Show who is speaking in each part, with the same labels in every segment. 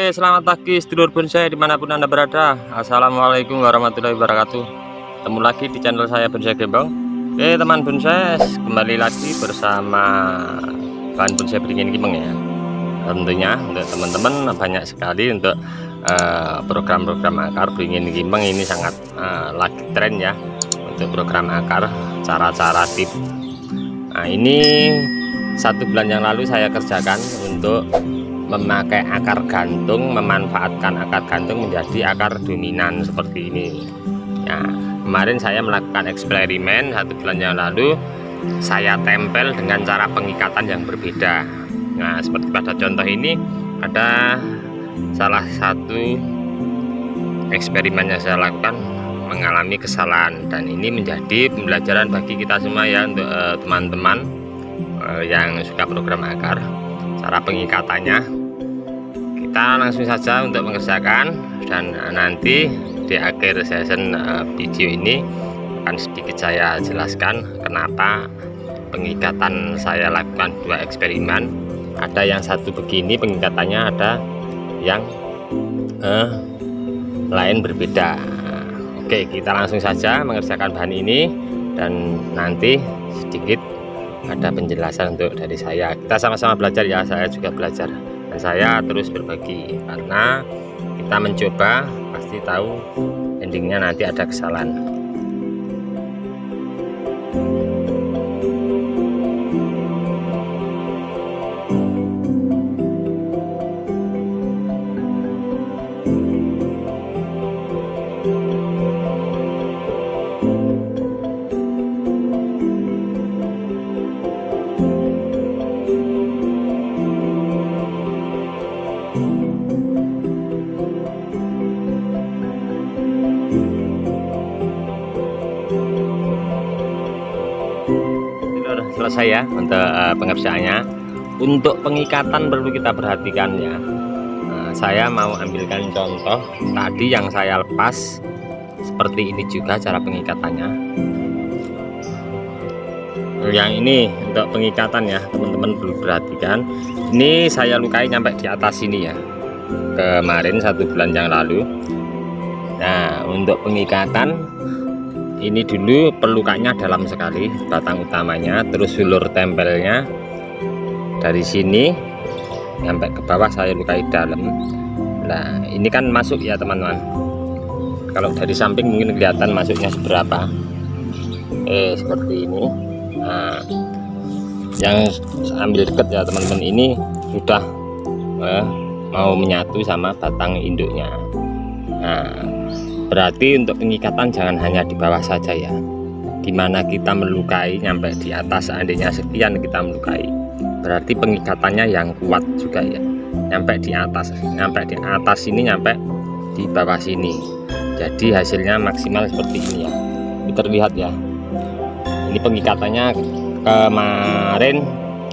Speaker 1: Oke, selamat pagi sedulur bonsai dimanapun Anda berada. Assalamualaikum warahmatullahi wabarakatuh. Ketemu lagi di channel saya Bonsai Gembong. Oke teman bonsai, kembali lagi bersama bahan bonsai beringin gembong ya. Tentunya untuk teman-teman banyak sekali untuk program-program akar beringin gembong ini sangat lagi tren ya. Untuk program akar, cara-cara tip. Nah ini 1 bulan yang lalu saya kerjakan untuk memakai akar gantung, memanfaatkan akar gantung menjadi akar dominan seperti ini ya. Kemarin saya melakukan eksperimen 1 bulan yang lalu, saya tempel dengan cara pengikatan yang berbeda. Nah seperti pada contoh ini ada salah satu eksperimen yang saya lakukan mengalami kesalahan, dan ini menjadi pembelajaran bagi kita semua ya, untuk teman-teman yang suka program akar. Cara pengikatannya kita langsung saja untuk mengerjakan, dan nanti di akhir session video ini akan sedikit saya jelaskan kenapa pengikatan saya lakukan 2 eksperimen. Ada yang satu begini pengikatannya, ada yang lain berbeda. Oke, kita langsung saja mengerjakan bahan ini, dan nanti sedikit ada penjelasan untuk dari saya. Kita sama-sama belajar ya, saya juga belajar dan saya terus berbagi, karena kita mencoba pasti tahu endingnya nanti ada kesalahan. Selesai ya untuk pengerjaannya. Untuk pengikatan perlu kita perhatikan ya. Saya mau ambilkan contoh tadi yang saya lepas, seperti ini juga cara pengikatannya. Yang ini untuk pengikatan ya, teman-teman perlu perhatikan. Ini saya lukai sampai di atas sini ya, kemarin 1 bulan yang lalu. Nah untuk pengikatan ini dulu pelukannya dalam sekali, batang utamanya, terus sulur tempelnya dari sini sampai ke bawah saya lukai dalam. Nah ini kan masuk ya teman-teman, kalau dari samping mungkin kelihatan masuknya seberapa. Seperti ini. Nah yang ambil dekat ya teman-teman, ini sudah mau menyatu sama batang induknya. Nah berarti untuk pengikatan jangan hanya di bawah saja ya, dimana kita melukai nyampe di atas, seandainya sekian kita melukai, berarti pengikatannya yang kuat juga ya, nyampe di atas ini, nyampe di bawah sini, jadi hasilnya maksimal seperti ini ya. Ini terlihat ya, ini pengikatannya kemarin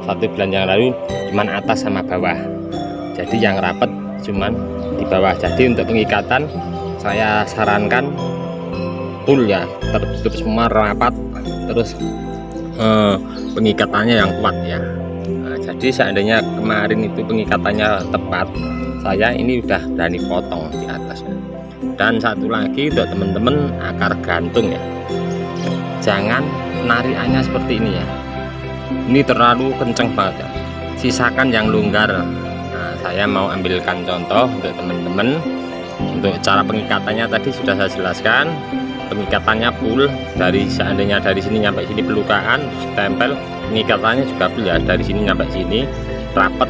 Speaker 1: 1 bulan yang lalu cuman atas sama bawah, jadi yang rapat cuman di bawah. Jadi untuk pengikatan saya sarankan full ya, tertutup semua rapat, terus pengikatannya yang kuat ya. Nah, jadi seandainya kemarin itu pengikatannya tepat, saya ini udah berani potong di atasnya. Dan satu lagi untuk teman-teman akar gantung ya, jangan narikannya seperti ini ya, ini terlalu kenceng banget ya, sisakan yang longgar. Nah saya mau ambilkan contoh untuk teman-teman. Untuk cara pengikatannya tadi sudah saya jelaskan, pengikatannya full, dari seandainya dari sini sampai sini pelukaan, tempel, pengikatannya juga full ya, dari sini sampai sini rapat,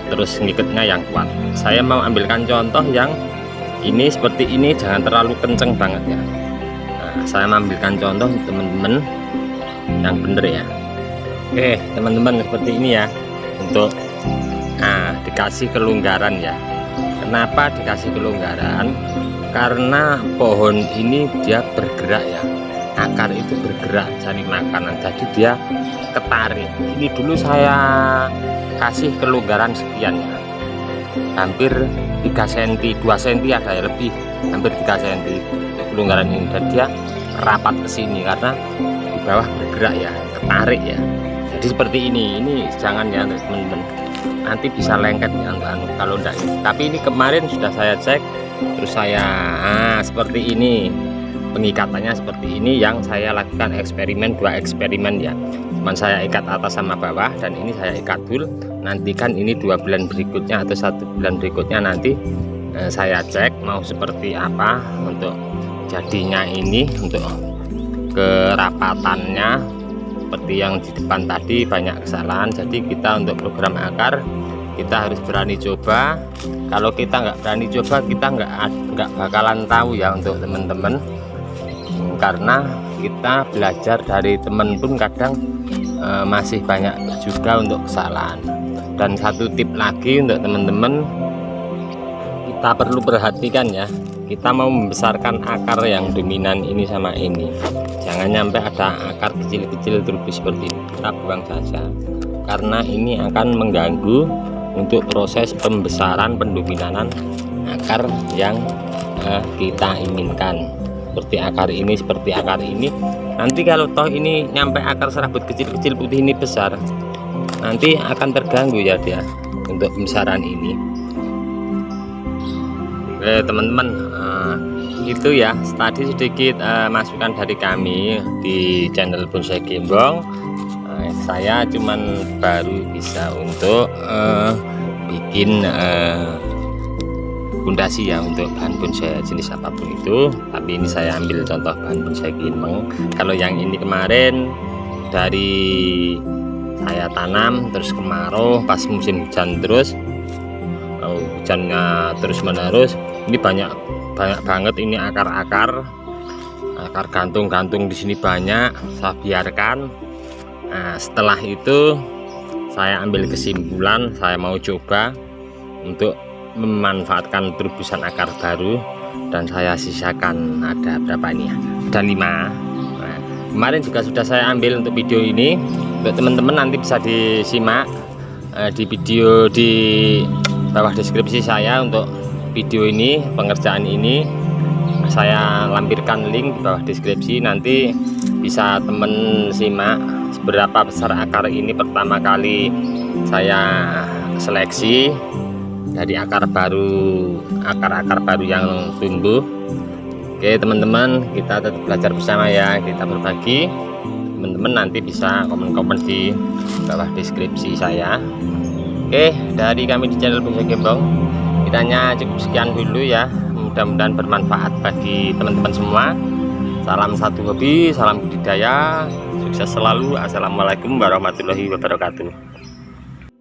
Speaker 1: terus ngikatnya yang kuat. Saya mau ambilkan contoh yang ini seperti ini, jangan terlalu kenceng banget ya. Nah, saya ambilkan contoh teman-teman yang bener ya. Oke teman-teman, seperti ini ya, untuk dikasih kelonggaran ya. Kenapa dikasih kelonggaran? Karena pohon ini dia bergerak ya, akar itu bergerak cari makanan, jadi dia ketarik. Ini dulu saya kasih kelonggaran sekian ya, hampir 3 cm, 2 cm ada ya, lebih hampir 3 cm kelonggaran ini, dan dia rapat ke sini karena di bawah bergerak ya, ketarik ya. Jadi seperti ini jangan ya teman-teman. nanti bisa lengket ya kalau enggak. Tapi ini kemarin sudah saya cek, terus saya seperti ini, pengikatannya seperti ini yang saya lakukan eksperimen, 2 eksperimen ya. Cuman saya ikat atas sama bawah, dan ini saya ikat dulu. Nantikan ini 2 bulan berikutnya atau 1 bulan berikutnya nanti saya cek mau seperti apa untuk jadinya ini, untuk kerapatannya. Seperti yang di depan tadi banyak kesalahan, jadi kita untuk program akar kita harus berani coba. Kalau kita nggak berani coba, kita nggak bakalan tahu ya untuk teman-teman, karena kita belajar dari teman pun kadang masih banyak juga untuk kesalahan. Dan satu tip lagi untuk teman-teman, kita perlu perhatikan ya, kita mau membesarkan akar yang dominan ini sama ini, jangan sampai ada akar kecil-kecil terus seperti ini, kita buang saja, karena ini akan mengganggu untuk proses pembesaran pendominanan akar yang kita inginkan. Seperti akar ini nanti kalau toh ini nyampe akar serabut kecil-kecil putih ini besar, nanti akan terganggu ya dia untuk pembesaran ini. Oke teman-teman, itu ya tadi sedikit masukan dari kami di channel Bonsai Gembong. Saya cuman baru bisa untuk bikin pondasi ya untuk bahan bonsai jenis apapun itu, tapi ini saya ambil contoh bahan bonsai gembong. Kalau yang ini kemarin dari saya tanam terus kemarau pas musim hujan, terus hujannya terus menerus, ini banyak banget ini akar gantung di sini banyak, saya biarkan. Nah, setelah itu saya ambil kesimpulan, saya mau coba untuk memanfaatkan terobosan akar baru, dan saya sisakan ada berapa ini ya, ada 5. Nah, kemarin juga sudah saya ambil untuk video ini, untuk teman-teman nanti bisa disimak di video di bawah deskripsi saya. Untuk video ini, pengerjaan ini saya lampirkan link di bawah deskripsi, nanti bisa temen simak seberapa besar akar ini pertama kali saya seleksi dari akar baru yang tumbuh. Oke teman-teman, kita tetap belajar bersama ya, kita berbagi. Teman-teman nanti bisa komen-komen di bawah deskripsi saya. Oke, dari kami di channel Bonsai Gembong, kiranya cukup sekian dulu ya, mudah-mudahan bermanfaat bagi teman-teman semua. Salam satu hobi, salam budidaya, sukses selalu. Assalamualaikum warahmatullahi wabarakatuh.